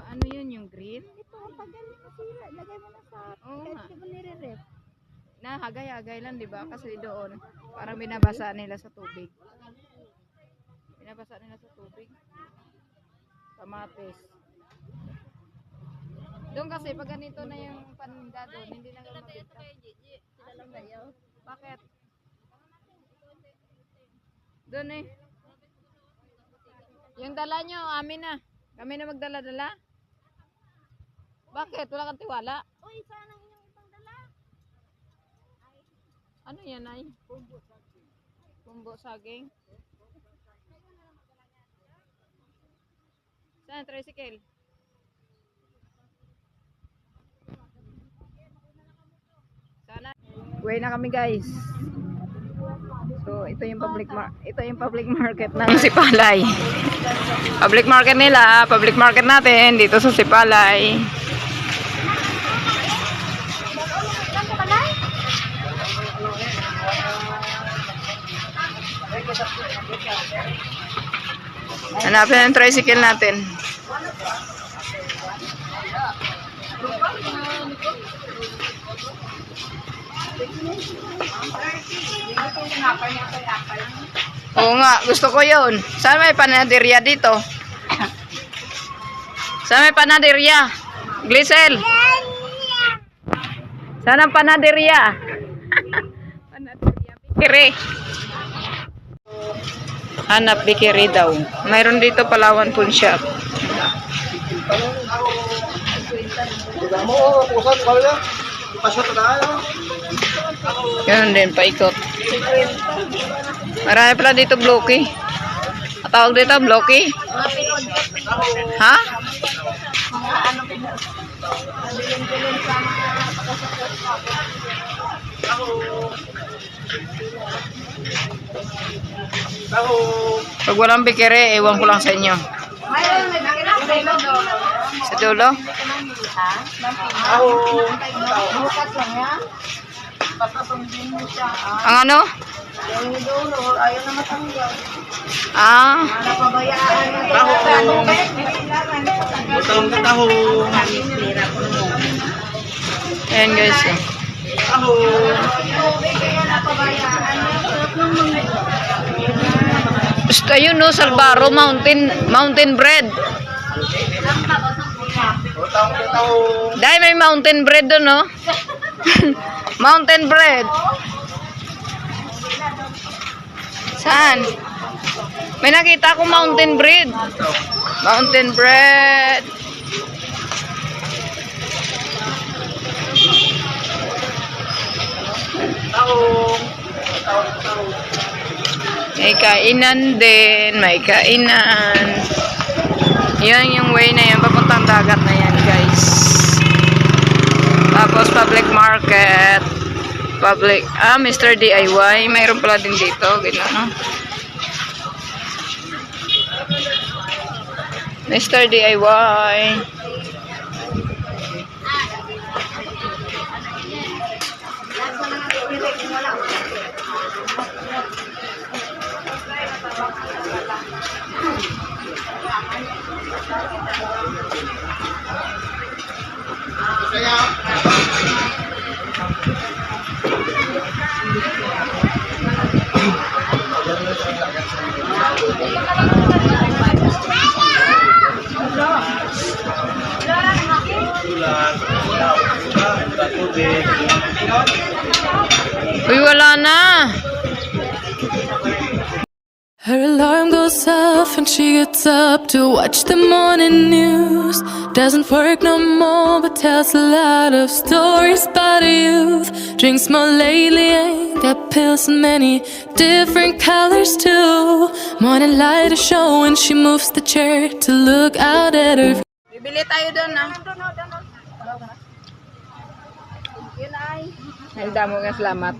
ano yun, yung green? Ito, pag ganun nasira, lagay mo na sa Oo nga. kahit di mo nire-ref. Hagay-hagay lang, di ba? Kasi doon, parang binabasa nila sa tubig. Binabasa nila sa tubig. Kamatis. Doon kasi, pag ganito na yung paninda doon, hindi na lang mabenta. Bakit? Doon eh. Yung dala nyo, amin na. Kami na magdala-dala. Bakit? Wala kang tiwala? Uy, saan ang inyong ibang dala? Ano yan ay? Bumbo saging. Saan? Tricycle? Sana. Uwi na kami guys. So ito yung public market ng Sipalay. Public market nila, public market natin dito sa Sipalay. Hanapin ang tricycle natin. Oo nga, gusto ko yun. Saan may panaderia dito? Saan may panaderia? Glisel? Saan ang panaderia? Panaderia, Bikiri. Hanap Bikiri daw. Mayroon dito Palawan Pawn Shop. Yun din, paikot. Marami pala dito blocky. Tawag dito blocky? Ha? Pag walang Bikiri, ewan ko lang sa inyo. Sa dulo? Ang ano? Ah. Ayan guys. Basta yun no, Salbaro mountain bread. Dahil may mountain bread doon no. Mountain bread. Saan? May nakita ako mountain bread. Mountain bread. May kainan din. May kainan. Yan yung way na yan. Papuntang dagat na yan guys. Tapos public market. Mr. DIY. Mayroon pala din dito. Gano'n. Mr. DIY. Uy, wala na. Her alarm goes off and she gets up to watch the morning news. Doesn't work no more but tells a lot of stories about her youth. Drinks more lately, ain't got pills in many different colors too. Morning light is showing, she moves the chair to look out at her. Bibili tayo doon na. Ang damo nga, salamat.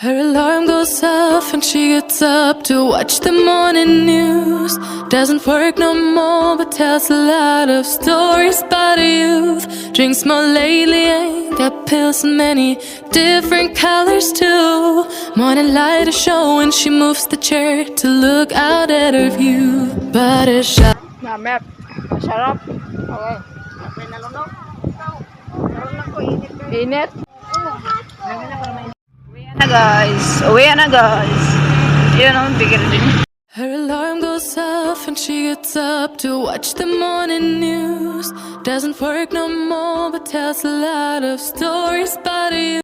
Her alarm goes off and she gets up to watch the morning news. Doesn't work no more but tells a lot of stories about her youth. Drinks more lately, ain't got pills in many different colors too. Morning light is showing, she moves the chair to look out at her view. But a shot. Namep. Masarap. Okay. Okay, nalunok. Nalunok ko, init. Init? Uwian na guys. Uwian na guys. Yun ang bigil din. Her alarm goes off and she gets up to watch the morning news. Doesn't work no more but tells a lot of stories about you.